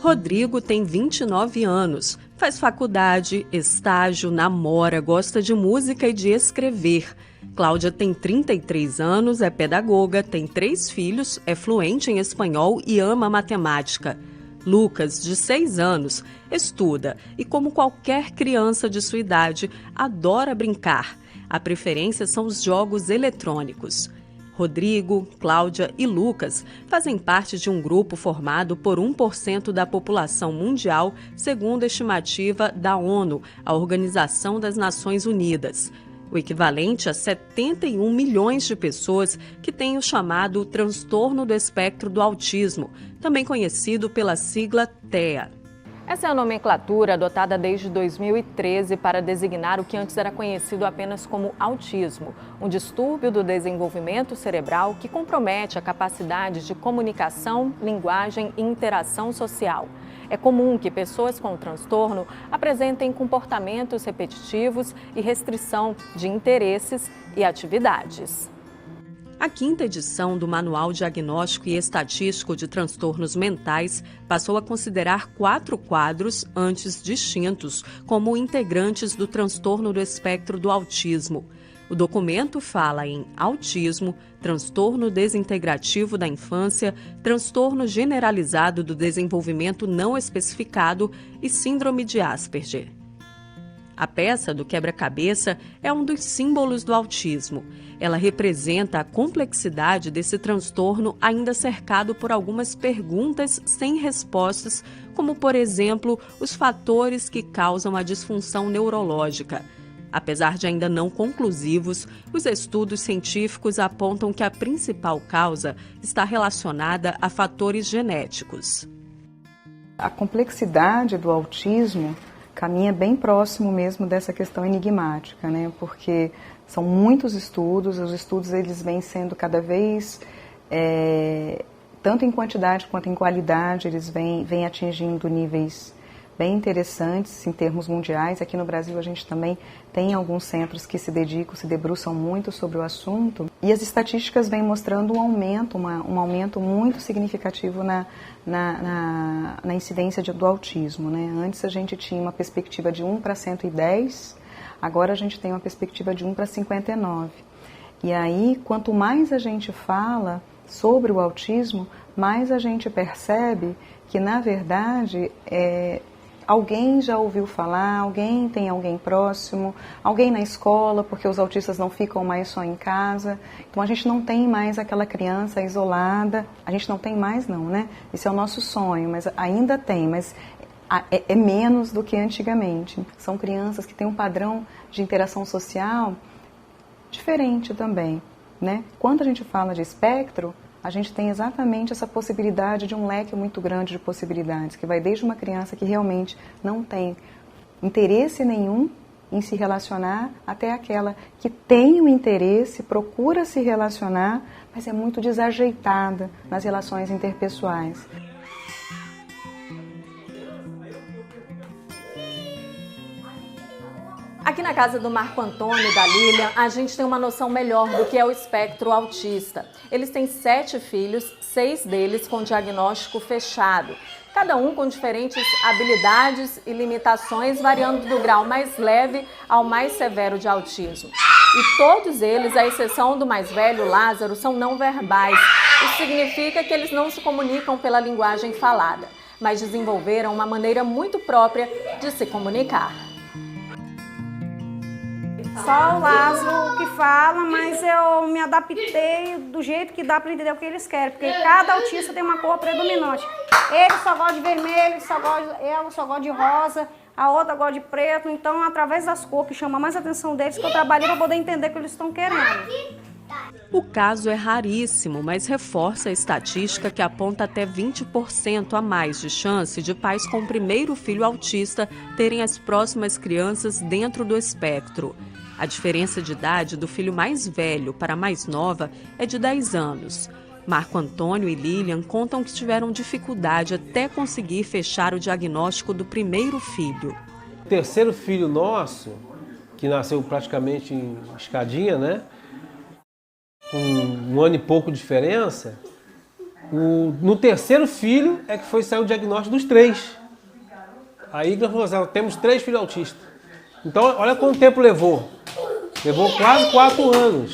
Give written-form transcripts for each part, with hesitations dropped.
Rodrigo tem 29 anos, faz faculdade, estágio, namora, gosta de música e de escrever. Cláudia tem 33 anos, é pedagoga, tem 3 filhos, é fluente em espanhol e ama matemática. Lucas, de 6 anos, estuda e, como qualquer criança de sua idade, adora brincar. A preferência são os jogos eletrônicos. Rodrigo, Cláudia e Lucas fazem parte de um grupo formado por 1% da população mundial, segundo a estimativa da ONU, a Organização das Nações Unidas. O equivalente a 71 milhões de pessoas que têm o chamado transtorno do espectro do autismo, também conhecido pela sigla TEA. Essa é a nomenclatura adotada desde 2013 para designar o que antes era conhecido apenas como autismo, um distúrbio do desenvolvimento cerebral que compromete a capacidade de comunicação, linguagem e interação social. É comum que pessoas com o transtorno apresentem comportamentos repetitivos e restrição de interesses e atividades. A 5ª edição do Manual Diagnóstico e Estatístico de Transtornos Mentais passou a considerar 4 quadros, antes distintos, como integrantes do transtorno do espectro do autismo. O documento fala em autismo, transtorno desintegrativo da infância, transtorno generalizado do desenvolvimento não especificado e síndrome de Asperger. A peça do quebra-cabeça é um dos símbolos do autismo. Ela representa a complexidade desse transtorno ainda cercado por algumas perguntas sem respostas, como, por exemplo, os fatores que causam a disfunção neurológica. Apesar de ainda não conclusivos, os estudos científicos apontam que a principal causa está relacionada a fatores genéticos. A complexidade do autismo caminha bem próximo mesmo dessa questão enigmática, né? Porque são muitos estudos, os estudos eles vêm sendo cada vez, tanto em quantidade quanto em qualidade, eles vêm atingindo níveis bem interessantes em termos mundiais. Aqui no Brasil a gente também tem alguns centros que se debruçam muito sobre o assunto, e as estatísticas vêm mostrando um aumento muito significativo na incidência do autismo, né? Antes a gente tinha uma perspectiva de 1 para 110, agora a gente tem uma perspectiva de 1 para 59. E aí, quanto mais a gente fala sobre o autismo, mais a gente percebe que, na verdade, alguém já ouviu falar, alguém tem alguém próximo, alguém na escola, porque os autistas não ficam mais só em casa. Então a gente não tem mais aquela criança isolada, a gente não tem mais não, né? Esse é o nosso sonho, mas ainda tem, mas é menos do que antigamente. São crianças que têm um padrão de interação social diferente também, né? Quando a gente fala de espectro, a gente tem exatamente essa possibilidade de um leque muito grande de possibilidades, que vai desde uma criança que realmente não tem interesse nenhum em se relacionar, até aquela que tem o interesse, procura se relacionar, mas é muito desajeitada nas relações interpessoais. Aqui na casa do Marco Antônio e da Lilian, a gente tem uma noção melhor do que é o espectro autista. Eles têm 7 filhos, 6 deles com diagnóstico fechado. Cada um com diferentes habilidades e limitações, variando do grau mais leve ao mais severo de autismo. E todos eles, à exceção do mais velho, Lázaro, são não verbais. Isso significa que eles não se comunicam pela linguagem falada, mas desenvolveram uma maneira muito própria de se comunicar. Só o Lázaro que fala, mas eu me adaptei do jeito que dá para entender o que eles querem, porque cada autista tem uma cor predominante. Ele só gosta de vermelho, ela só gosta de rosa, a outra gosta de preto. Então, através das cores que chamam mais a atenção deles, que eu trabalhei para poder entender o que eles estão querendo. O caso é raríssimo, mas reforça a estatística que aponta até 20% a mais de chance de pais com o primeiro filho autista terem as próximas crianças dentro do espectro. A diferença de idade do filho mais velho para a mais nova é de 10 anos. Marco Antônio e Lilian contam que tiveram dificuldade até conseguir fechar o diagnóstico do primeiro filho. O terceiro filho nosso, que nasceu praticamente em escadinha, né? Com 1 ano e pouco de diferença, No terceiro filho é que saiu o diagnóstico dos 3. Aí nós falamos assim, temos 3 filhos autistas. Então, olha quanto tempo levou. Levou quase 4 anos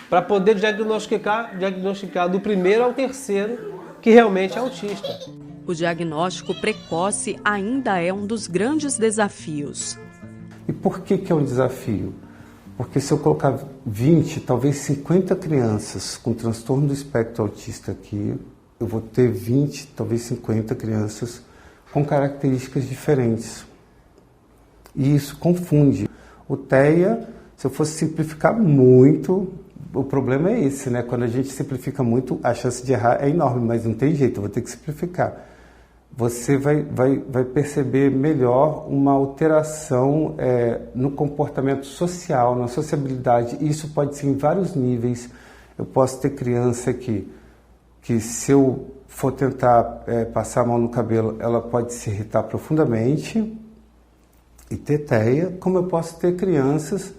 para poder diagnosticar do primeiro ao terceiro que realmente é autista. O diagnóstico precoce ainda é um dos grandes desafios. E por que é um desafio? Porque se eu colocar 20, talvez 50 crianças com transtorno do espectro autista aqui, eu vou ter 20, talvez 50 crianças com características diferentes. E isso confunde. O TEA, se eu fosse simplificar muito, o problema é esse, né? Quando a gente simplifica muito, a chance de errar é enorme, mas não tem jeito, eu vou ter que simplificar. Você vai perceber melhor uma alteração no comportamento social, na sociabilidade. Isso pode ser em vários níveis. Eu posso ter criança que se eu for tentar passar a mão no cabelo, ela pode se irritar profundamente e ter TEA, como eu posso ter crianças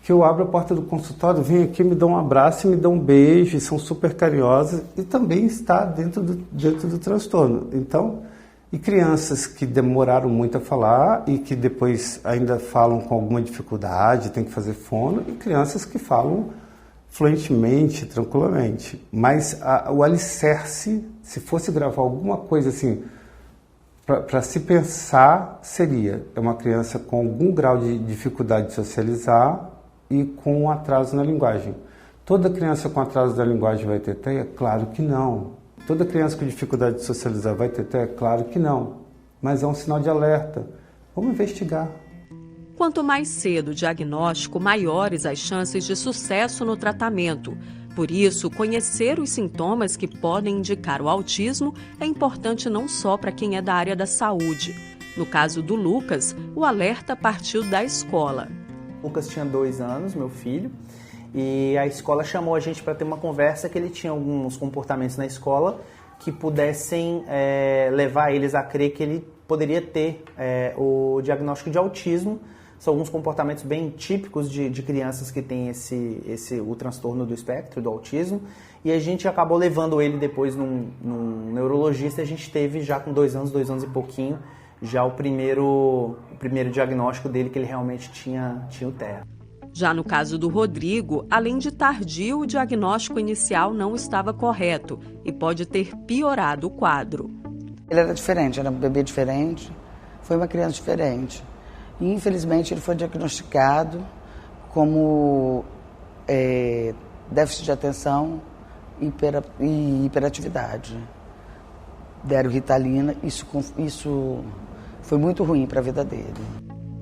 que eu abro a porta do consultório, vem aqui, me dão um abraço e me dão um beijo, e são super carinhosas, e também está dentro do transtorno. Então, e crianças que demoraram muito a falar e que depois ainda falam com alguma dificuldade, tem que fazer fono, e crianças que falam fluentemente, tranquilamente. Mas o alicerce, se fosse gravar alguma coisa assim, para se pensar, seria uma criança com algum grau de dificuldade de socializar e com um atraso na linguagem. Toda criança com atraso da linguagem vai ter TEA? Claro que não. Toda criança com dificuldade de socializar vai ter TEA? Claro que não. Mas é um sinal de alerta. Vamos investigar. Quanto mais cedo o diagnóstico, maiores as chances de sucesso no tratamento. Por isso, conhecer os sintomas que podem indicar o autismo é importante não só para quem é da área da saúde. No caso do Lucas, o alerta partiu da escola. O Lucas tinha 2 anos, meu filho, e a escola chamou a gente para ter uma conversa que ele tinha alguns comportamentos na escola que pudessem levar eles a crer que ele poderia ter o diagnóstico de autismo. São alguns comportamentos bem típicos de crianças que têm o transtorno do espectro, do autismo. E a gente acabou levando ele depois num neurologista. A gente teve já com 2 anos e pouquinho, já o primeiro diagnóstico dele, que ele realmente tinha o TEA. Já no caso do Rodrigo, além de tardio, o diagnóstico inicial não estava correto e pode ter piorado o quadro. Ele era diferente, era um bebê diferente, foi uma criança diferente. E, infelizmente, ele foi diagnosticado como déficit de atenção e hiperatividade. Deram Ritalina, isso foi muito ruim para a vida dele.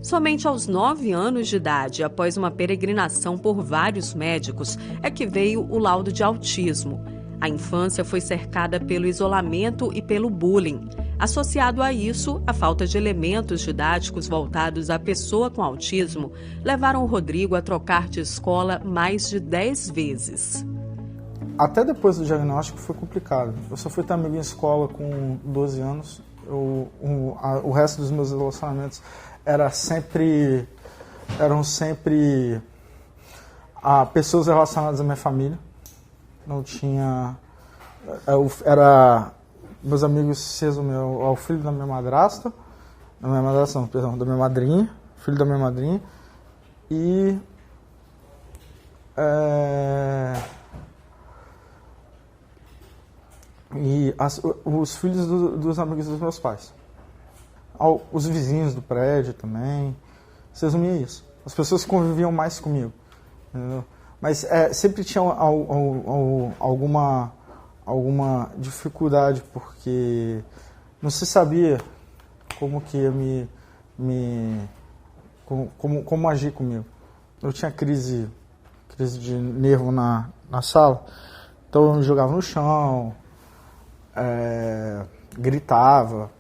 Somente aos 9 anos de idade, após uma peregrinação por vários médicos, é que veio o laudo de autismo. A infância foi cercada pelo isolamento e pelo bullying. Associado a isso, a falta de elementos didáticos voltados à pessoa com autismo levaram o Rodrigo a trocar de escola mais de 10 vezes. Até depois do diagnóstico foi complicado. Eu só fui ter amigo em escola com 12 anos. O resto dos meus relacionamentos eram sempre pessoas relacionadas à minha família. Não tinha... Meus amigos se resumiam ao filho da minha madrasta, da minha madrinha, filho da minha madrinha, e os filhos dos amigos dos meus pais. Os vizinhos do prédio também, se resumia isso. As pessoas que conviviam mais comigo, entendeu? Mas sempre tinha alguma dificuldade, porque não se sabia como que ia como agir comigo. Eu tinha crise de nervo na sala, então eu me jogava no chão, gritava,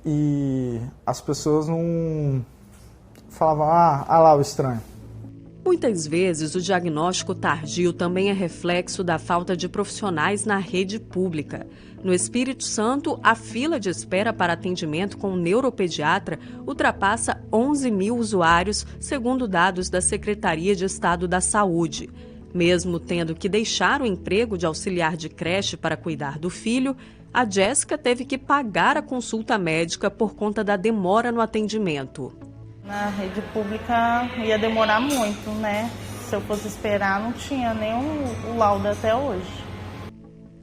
e as pessoas não falavam, lá o estranho. Muitas vezes, o diagnóstico tardio também é reflexo da falta de profissionais na rede pública. No Espírito Santo, a fila de espera para atendimento com um neuropediatra ultrapassa 11 mil usuários, segundo dados da Secretaria de Estado da Saúde. Mesmo tendo que deixar o emprego de auxiliar de creche para cuidar do filho, a Jéssica teve que pagar a consulta médica por conta da demora no atendimento. Na rede pública ia demorar muito, né? Se eu fosse esperar, não tinha nem o laudo até hoje.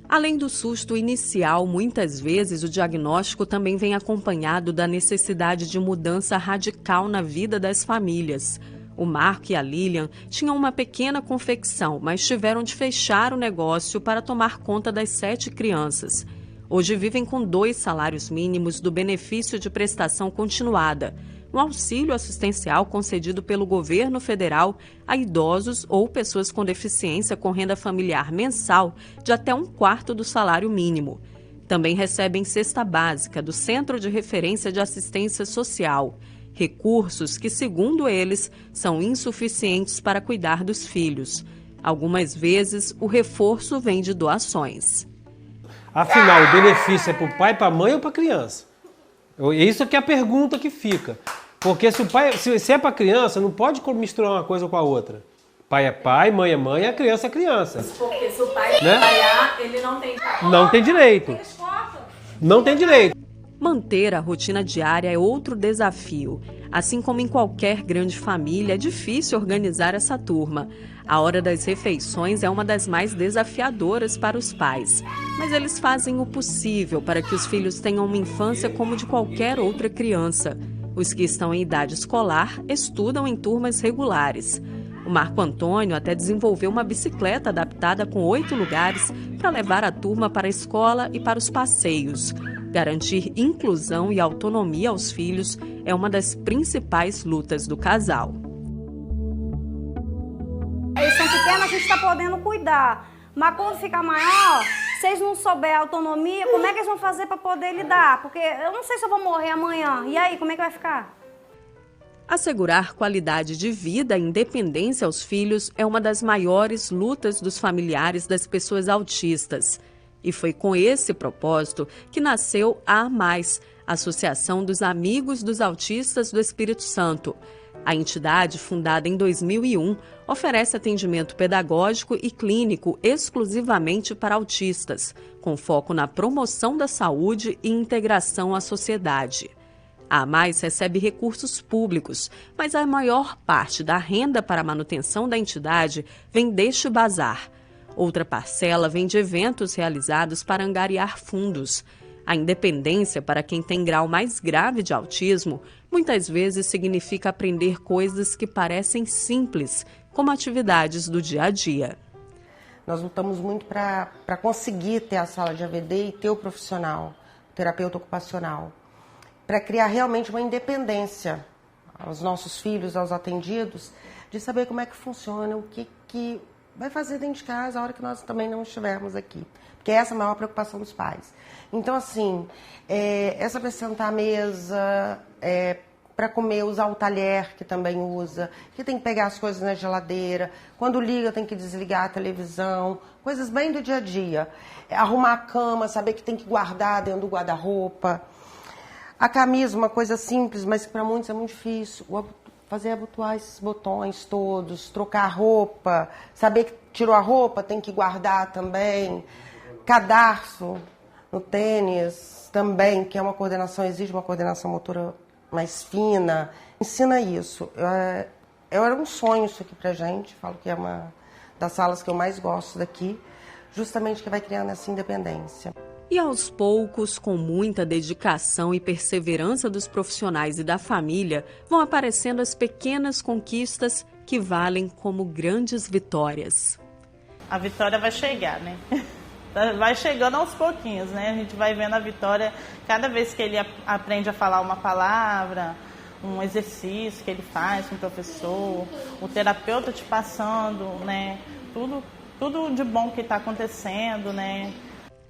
Além do susto inicial, muitas vezes o diagnóstico também vem acompanhado da necessidade de mudança radical na vida das famílias. O Marco e a Lilian tinham uma pequena confecção, mas tiveram de fechar o negócio para tomar conta das 7 crianças. Hoje vivem com 2 salários mínimos do benefício de prestação continuada, um auxílio assistencial concedido pelo governo federal a idosos ou pessoas com deficiência com renda familiar mensal de até 1/4 do salário mínimo. Também recebem cesta básica do Centro de Referência de Assistência Social, recursos que, segundo eles, são insuficientes para cuidar dos filhos. Algumas vezes, o reforço vem de doações. Afinal, o benefício é para o pai, para a mãe ou para a criança? Isso que é a pergunta que fica. Porque se é para a criança, não pode misturar uma coisa com a outra. Pai é pai, mãe é mãe, a criança é criança. Porque se o pai trabalhar, ele não tem direito. Não tem direito. Não tem direito. Manter a rotina diária é outro desafio. Assim como em qualquer grande família, é difícil organizar essa turma. A hora das refeições é uma das mais desafiadoras para os pais. Mas eles fazem o possível para que os filhos tenham uma infância como de qualquer outra criança. Os que estão em idade escolar estudam em turmas regulares. O Marco Antônio até desenvolveu uma bicicleta adaptada com 8 lugares para levar a turma para a escola e para os passeios. Garantir inclusão e autonomia aos filhos é uma das principais lutas do casal. Eles são pequenos, a gente está podendo cuidar. Mas quando ficar maior, se eles não souberem autonomia, como é que eles vão fazer para poder lidar? Porque eu não sei se eu vou morrer amanhã. E aí, como é que vai ficar? Assegurar qualidade de vida e independência aos filhos é uma das maiores lutas dos familiares das pessoas autistas. E foi com esse propósito que nasceu a AMAIS, Associação dos Amigos dos Autistas do Espírito Santo. A entidade, fundada em 2001, oferece atendimento pedagógico e clínico exclusivamente para autistas, com foco na promoção da saúde e integração à sociedade. A AMAIS recebe recursos públicos, mas a maior parte da renda para a manutenção da entidade vem deste bazar. Outra parcela vem de eventos realizados para angariar fundos. A independência para quem tem grau mais grave de autismo muitas vezes significa aprender coisas que parecem simples, como atividades do dia a dia. Nós lutamos muito para conseguir ter a sala de AVD e ter o profissional, o terapeuta ocupacional, para criar realmente uma independência aos nossos filhos, aos atendidos, de saber como é que funciona, o que vai fazer dentro de casa a hora que nós também não estivermos aqui. Porque essa é a maior preocupação dos pais. Então, assim, essa para sentar à mesa, para comer, usar o talher, que também usa, que tem que pegar as coisas na geladeira, quando liga tem que desligar a televisão, coisas bem do dia a dia. Arrumar a cama, saber que tem que guardar dentro do guarda-roupa. A camisa, uma coisa simples, mas que para muitos é muito difícil. Fazer abotoar esses botões todos, trocar a roupa, saber que tirou a roupa, tem que guardar também. Cadarço no tênis também, que é uma coordenação, exige uma coordenação motora mais fina. Ensina isso. Era um sonho isso aqui pra gente, falo que é uma das salas que eu mais gosto daqui, justamente que vai criando essa independência. E aos poucos, com muita dedicação e perseverança dos profissionais e da família, vão aparecendo as pequenas conquistas que valem como grandes vitórias. A vitória vai chegar, né? Vai chegando aos pouquinhos, né? A gente vai vendo a vitória cada vez que ele aprende a falar uma palavra, um exercício que ele faz com o professor, o terapeuta te passando, né? Tudo de bom que está acontecendo, né?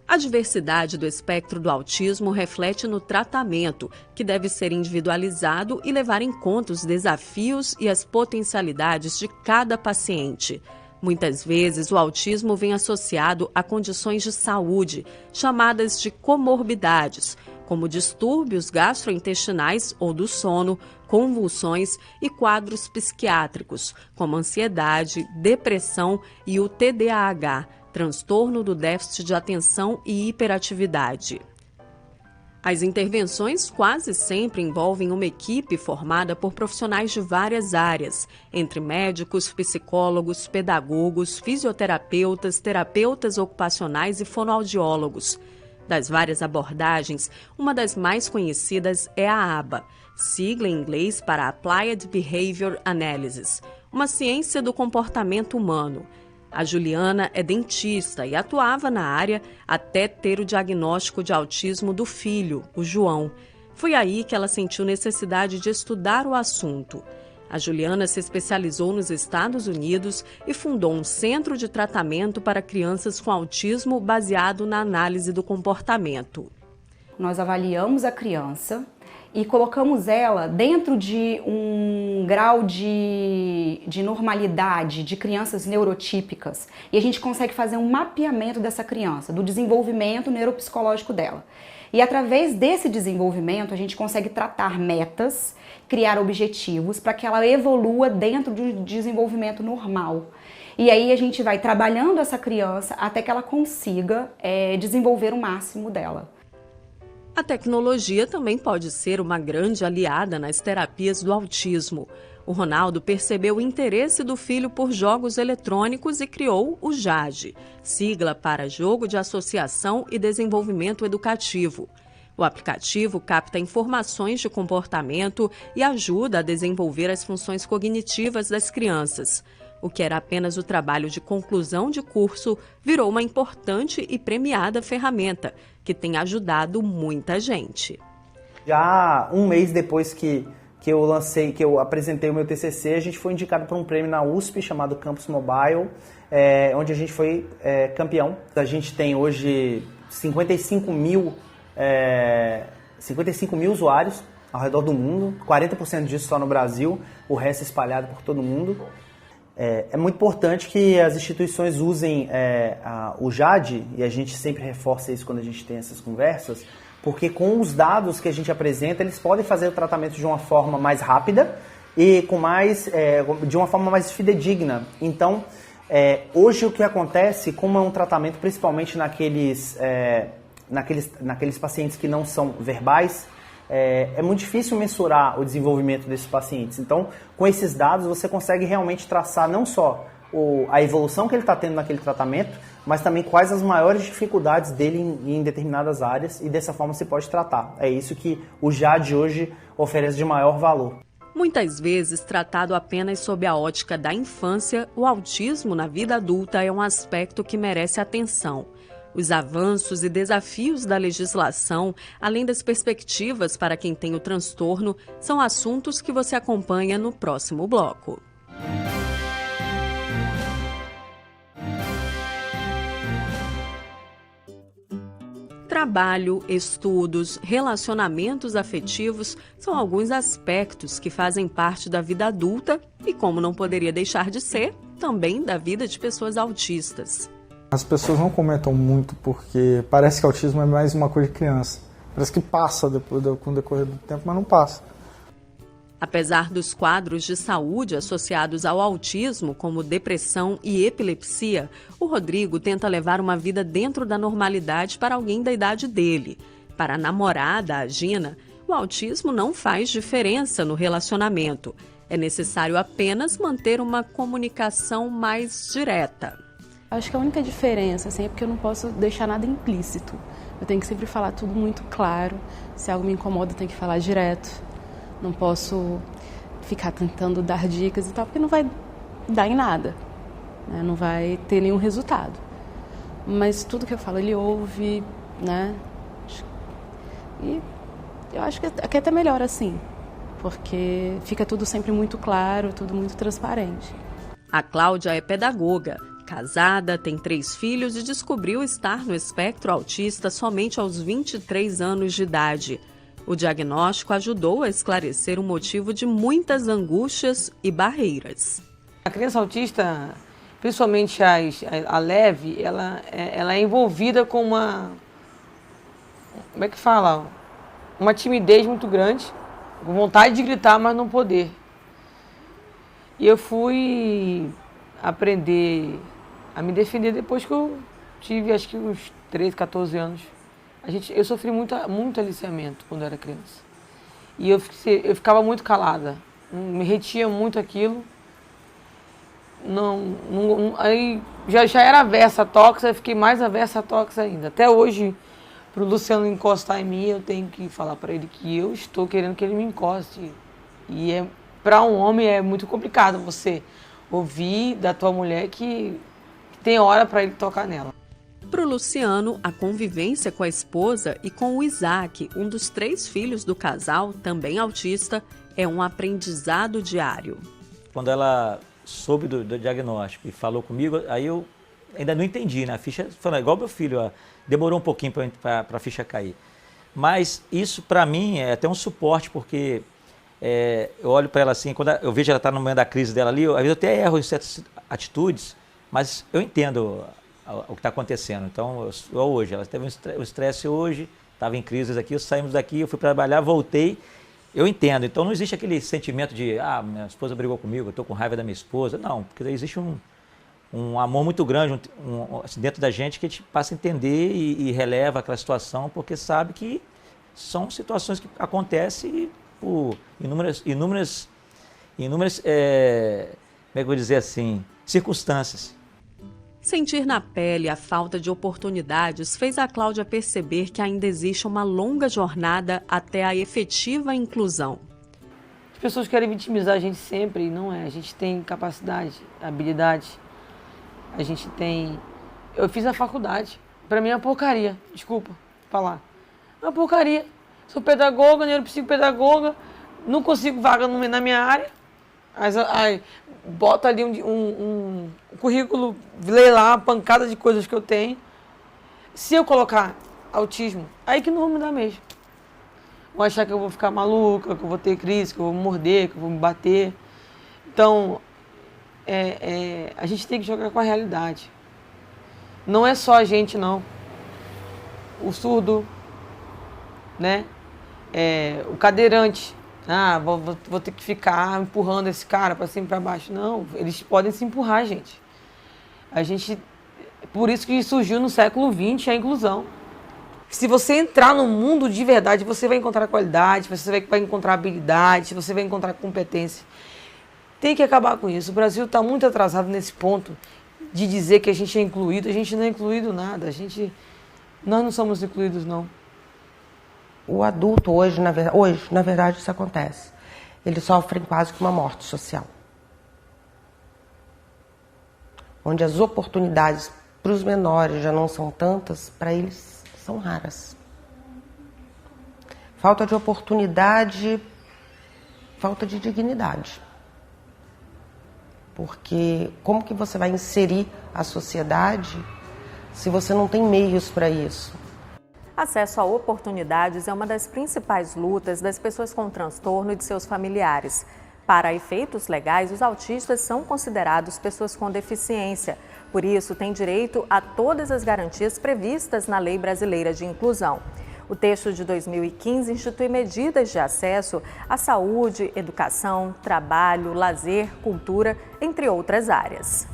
A diversidade do espectro do autismo reflete no tratamento, que deve ser individualizado e levar em conta os desafios e as potencialidades de cada paciente. Muitas vezes, o autismo vem associado a condições de saúde, chamadas de comorbidades, como distúrbios gastrointestinais ou do sono, convulsões e quadros psiquiátricos, como ansiedade, depressão e o TDAH, transtorno do déficit de atenção e hiperatividade. As intervenções quase sempre envolvem uma equipe formada por profissionais de várias áreas, entre médicos, psicólogos, pedagogos, fisioterapeutas, terapeutas ocupacionais e fonoaudiólogos. Das várias abordagens, uma das mais conhecidas é a ABA, sigla em inglês para Applied Behavior Analysis, uma ciência do comportamento humano. A Juliana é dentista e atuava na área até ter o diagnóstico de autismo do filho, o João. Foi aí que ela sentiu necessidade de estudar o assunto. A Juliana se especializou nos Estados Unidos e fundou um centro de tratamento para crianças com autismo baseado na análise do comportamento. Nós avaliamos a criança e colocamos ela dentro de um grau de normalidade de crianças neurotípicas e a gente consegue fazer um mapeamento dessa criança, do desenvolvimento neuropsicológico dela. E através desse desenvolvimento a gente consegue tratar metas, criar objetivos para que ela evolua dentro de um desenvolvimento normal. E aí a gente vai trabalhando essa criança até que ela consiga desenvolver o máximo dela. A tecnologia também pode ser uma grande aliada nas terapias do autismo. O Ronaldo percebeu o interesse do filho por jogos eletrônicos e criou o JAD, sigla para Jogo de Associação e Desenvolvimento Educativo. O aplicativo capta informações de comportamento e ajuda a desenvolver as funções cognitivas das crianças. O que era apenas o trabalho de conclusão de curso virou uma importante e premiada ferramenta, que tem ajudado muita gente. Já um mês depois que eu apresentei o meu TCC, a gente foi indicado para um prêmio na USP chamado Campus Mobile, onde a gente foi campeão. A gente tem hoje 55 mil usuários ao redor do mundo, 40% disso só no Brasil, o resto espalhado por todo mundo. É muito importante que as instituições usem o JAD, e a gente sempre reforça isso quando a gente tem essas conversas, porque com os dados que a gente apresenta, eles podem fazer o tratamento de uma forma mais rápida e de uma forma mais fidedigna. Então, hoje o que acontece, como é um tratamento principalmente naqueles pacientes que não são verbais, é muito difícil mensurar o desenvolvimento desses pacientes. Então, com esses dados, você consegue realmente traçar não só a evolução que ele está tendo naquele tratamento, mas também quais as maiores dificuldades dele em determinadas áreas, e dessa forma você pode tratar. É isso que o JAD hoje oferece de maior valor. Muitas vezes, tratado apenas sob a ótica da infância, o autismo na vida adulta é um aspecto que merece atenção. Os avanços e desafios da legislação, além das perspectivas para quem tem o transtorno, são assuntos que você acompanha no próximo bloco. Trabalho, estudos, relacionamentos afetivos são alguns aspectos que fazem parte da vida adulta e, como não poderia deixar de ser, também da vida de pessoas autistas. As pessoas não comentam muito porque parece que autismo é mais uma coisa de criança. Parece que passa com o decorrer do tempo, mas não passa. Apesar dos quadros de saúde associados ao autismo, como depressão e epilepsia, o Rodrigo tenta levar uma vida dentro da normalidade para alguém da idade dele. Para a namorada, a Gina, o autismo não faz diferença no relacionamento. É necessário apenas manter uma comunicação mais direta. Acho que a única diferença é porque eu não posso deixar nada implícito. Eu tenho que sempre falar tudo muito claro. Se algo me incomoda, eu tenho que falar direto. Não posso ficar tentando dar dicas e tal, porque não vai dar em nada, né? Não vai ter nenhum resultado. Mas tudo que eu falo, ele ouve, né? E eu acho que é até melhor assim, porque fica tudo sempre muito claro, tudo muito transparente. A Cláudia é pedagoga. Casada, tem 3 filhos e descobriu estar no espectro autista somente aos 23 anos de idade. O diagnóstico ajudou a esclarecer o motivo de muitas angústias e barreiras. A criança autista, principalmente a leve, ela é envolvida com uma... Como é que fala? uma timidez muito grande, com vontade de gritar, mas não poder. E eu fui aprender a me defender depois que eu tive, acho que uns 13, 14 anos. Eu sofri muito aliciamento quando eu era criança. E eu ficava muito calada, me retia muito aquilo. Aí já era aversa a tox, aí fiquei mais aversa a tox ainda. Até hoje, para o Luciano encostar em mim, eu tenho que falar para ele que eu estou querendo que ele me encoste. E para um homem é muito complicado você ouvir da tua mulher que tem hora para ele tocar nela. Para o Luciano, a convivência com a esposa e com o Isaac, um dos 3 filhos do casal, também autista, é um aprendizado diário. Quando ela soube do diagnóstico e falou comigo, aí eu ainda não entendi, né? A ficha, falando, igual meu filho, ó, demorou um pouquinho para a ficha cair. Mas isso, para mim, é até um suporte, porque eu olho para ela assim, quando eu vejo ela estar no meio da crise dela ali, às vezes eu até erro em certas atitudes, mas eu entendo o que está acontecendo. Então, hoje, ela teve um estresse hoje, estava em crise aqui, saímos daqui, eu fui trabalhar, voltei, eu entendo. Então, não existe aquele sentimento de, minha esposa brigou comigo, eu estou com raiva da minha esposa. Não, porque existe um amor muito grande dentro da gente que a gente passa a entender e releva aquela situação, porque sabe que são situações que acontecem por inúmeras como é que eu vou dizer assim, circunstâncias. Sentir na pele a falta de oportunidades fez a Cláudia perceber que ainda existe uma longa jornada até a efetiva inclusão. As pessoas querem vitimizar a gente sempre e não é. A gente tem capacidade, habilidade. A gente tem... Eu fiz a faculdade. Pra mim é uma porcaria. Desculpa falar. É uma porcaria. Sou pedagoga, neuropsicopedagoga. Não consigo vaga na minha área. Aí bota ali um currículo, lê lá uma pancada de coisas que eu tenho. Se eu colocar autismo, aí que não vão me dar mesmo. Vão achar que eu vou ficar maluca, que eu vou ter crise, que eu vou me morder, que eu vou me bater. Então, a gente tem que jogar com a realidade. Não é só a gente, não. O surdo, né? O cadeirante. Vou ter que ficar empurrando esse cara para cima e para baixo. Não, eles podem se empurrar, gente. Por isso que surgiu no século XX a inclusão. Se você entrar no mundo de verdade, você vai encontrar qualidade, você vai encontrar habilidade, você vai encontrar competência. Tem que acabar com isso. O Brasil está muito atrasado nesse ponto de dizer que a gente é incluído. A gente não é incluído nada. Nós não somos incluídos, não. O adulto hoje, na verdade, isso acontece. Eles sofrem quase que uma morte social. Onde as oportunidades para os menores já não são tantas, para eles são raras. Falta de oportunidade, falta de dignidade. Porque como que você vai inserir a sociedade se você não tem meios para isso? Acesso a oportunidades é uma das principais lutas das pessoas com transtorno e de seus familiares. Para efeitos legais, os autistas são considerados pessoas com deficiência. Por isso, têm direito a todas as garantias previstas na Lei Brasileira de Inclusão. O texto de 2015 institui medidas de acesso à saúde, educação, trabalho, lazer, cultura, entre outras áreas.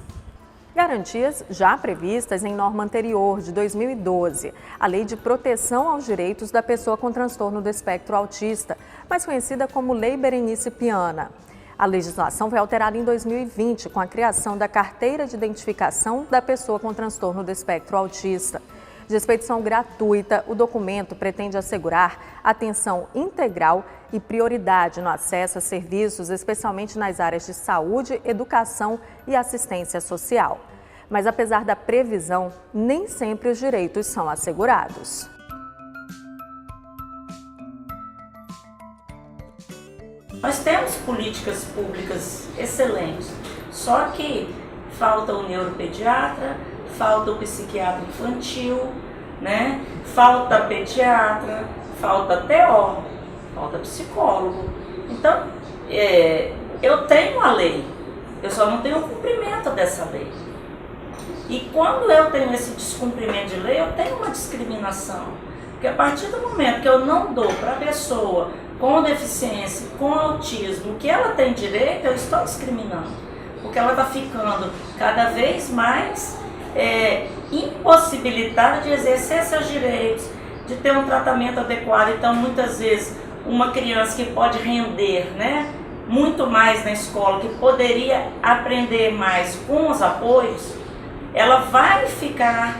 Garantias já previstas em norma anterior, de 2012, a Lei de Proteção aos Direitos da Pessoa com Transtorno do Espectro Autista, mais conhecida como Lei Berenice Piana. A legislação foi alterada em 2020 com a criação da Carteira de Identificação da Pessoa com Transtorno do Espectro Autista. De expedição gratuita, o documento pretende assegurar atenção integral e prioridade no acesso a serviços, especialmente nas áreas de saúde, educação e assistência social. Mas, apesar da previsão, nem sempre os direitos são assegurados. Nós temos políticas públicas excelentes, só que falta o neuropediatra, falta o psiquiatra infantil, né? Falta pediatra, falta TO, falta psicólogo. Então, eu tenho a lei, eu só não tenho o cumprimento dessa lei. E quando eu tenho esse descumprimento de lei, eu tenho uma discriminação. Porque a partir do momento que eu não dou para a pessoa com deficiência, com autismo, o que ela tem direito, eu estou discriminando. Porque ela está ficando cada vez mais impossibilitada de exercer seus direitos, de ter um tratamento adequado. Então, muitas vezes, uma criança que pode render, né, muito mais na escola, que poderia aprender mais com os apoios, ela vai ficar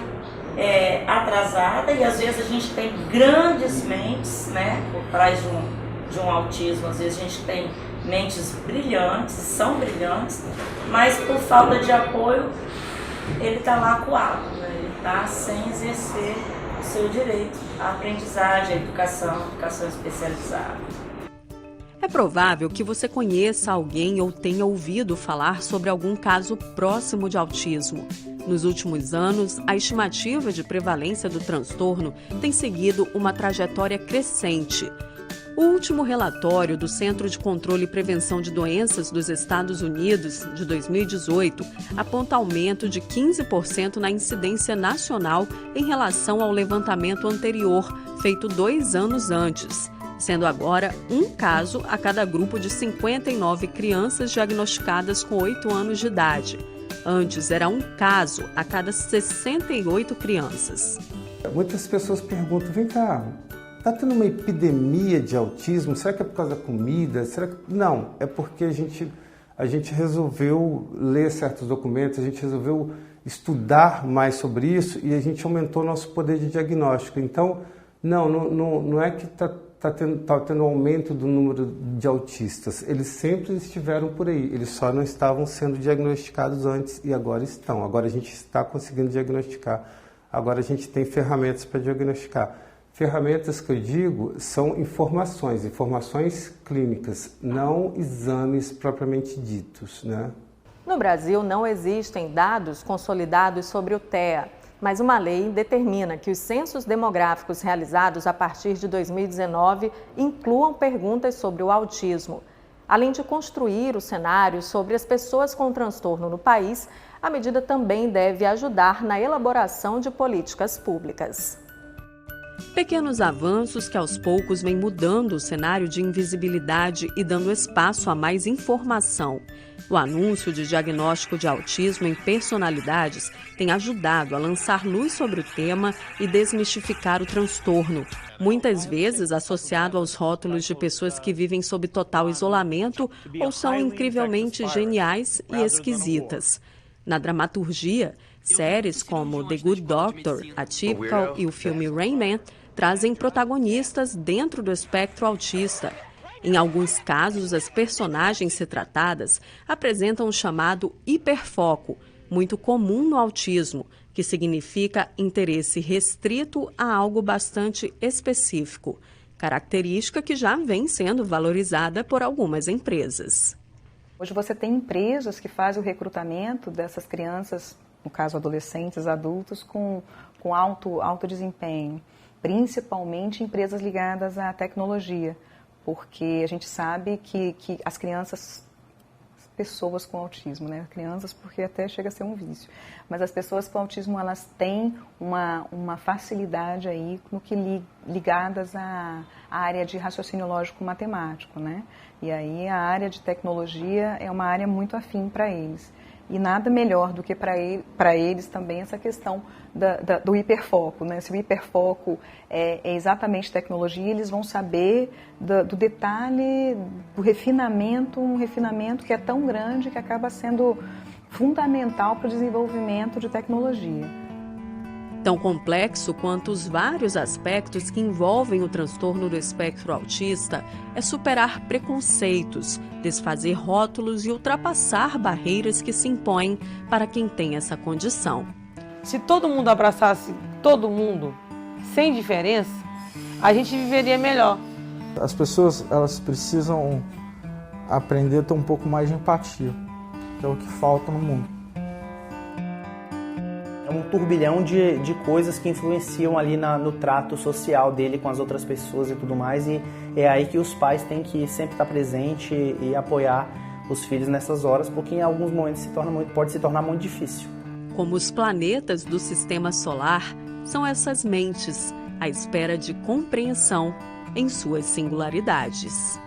atrasada, e às vezes a gente tem grandes mentes, né, por trás de um autismo. Às vezes a gente tem mentes brilhantes, são brilhantes, mas por falta de apoio ele está lá acuado, né? Ele está sem exercer o seu direito à aprendizagem, à educação especializada. É provável que você conheça alguém ou tenha ouvido falar sobre algum caso próximo de autismo. Nos últimos anos, a estimativa de prevalência do transtorno tem seguido uma trajetória crescente. O último relatório do Centro de Controle e Prevenção de Doenças dos Estados Unidos, de 2018, aponta aumento de 15% na incidência nacional em relação ao levantamento anterior, feito 2 anos antes, sendo agora um caso a cada grupo de 59 crianças diagnosticadas com 8 anos de idade. Antes era um caso a cada 68 crianças. Muitas pessoas perguntam, vem cá, está tendo uma epidemia de autismo? Será que é por causa da comida? Não, é porque a gente resolveu ler certos documentos, a gente resolveu estudar mais sobre isso e a gente aumentou nosso poder de diagnóstico. Então, não é que está tendo aumento do número de autistas. Eles sempre estiveram por aí, eles só não estavam sendo diagnosticados antes e agora estão. Agora a gente está conseguindo diagnosticar. Agora a gente tem ferramentas para diagnosticar. Ferramentas que eu digo são informações clínicas, não exames propriamente ditos, né? No Brasil não existem dados consolidados sobre o TEA, mas uma lei determina que os censos demográficos realizados a partir de 2019 incluam perguntas sobre o autismo. Além de construir o cenário sobre as pessoas com transtorno no país, a medida também deve ajudar na elaboração de políticas públicas. Pequenos avanços que aos poucos vêm mudando o cenário de invisibilidade e dando espaço a mais informação. O anúncio de diagnóstico de autismo em personalidades tem ajudado a lançar luz sobre o tema e desmistificar o transtorno, muitas vezes associado aos rótulos de pessoas que vivem sob total isolamento ou são incrivelmente geniais e esquisitas. Na dramaturgia, séries como The Good Doctor, Atypical e o filme Rain Man trazem protagonistas dentro do espectro autista. Em alguns casos, as personagens retratadas apresentam o chamado hiperfoco, muito comum no autismo, que significa interesse restrito a algo bastante específico, característica que já vem sendo valorizada por algumas empresas. Hoje você tem empresas que fazem o recrutamento dessas crianças, no caso adolescentes, adultos, com alto desempenho, principalmente empresas ligadas à tecnologia, porque a gente sabe que as crianças, pessoas com autismo, né? Crianças porque até chega a ser um vício, mas as pessoas com autismo elas têm uma facilidade aí no que ligadas à área de raciocínio lógico matemático, né? E aí a área de tecnologia é uma área muito afim para eles. E nada melhor do que para eles também essa questão do hiperfoco, né? Se o hiperfoco é exatamente tecnologia, eles vão saber do detalhe, do refinamento, um refinamento que é tão grande que acaba sendo fundamental para o desenvolvimento de tecnologia. Tão complexo quanto os vários aspectos que envolvem o transtorno do espectro autista é superar preconceitos, desfazer rótulos e ultrapassar barreiras que se impõem para quem tem essa condição. Se todo mundo abraçasse todo mundo, sem diferença, a gente viveria melhor. As pessoas elas precisam aprender a ter um pouco mais de empatia, que é o que falta no mundo. É um turbilhão de coisas que influenciam ali no trato social dele com as outras pessoas e tudo mais, e é aí que os pais têm que sempre estar presente e apoiar os filhos nessas horas, porque em alguns momentos pode se tornar muito difícil. Como os planetas do sistema solar, são essas mentes, à espera de compreensão em suas singularidades.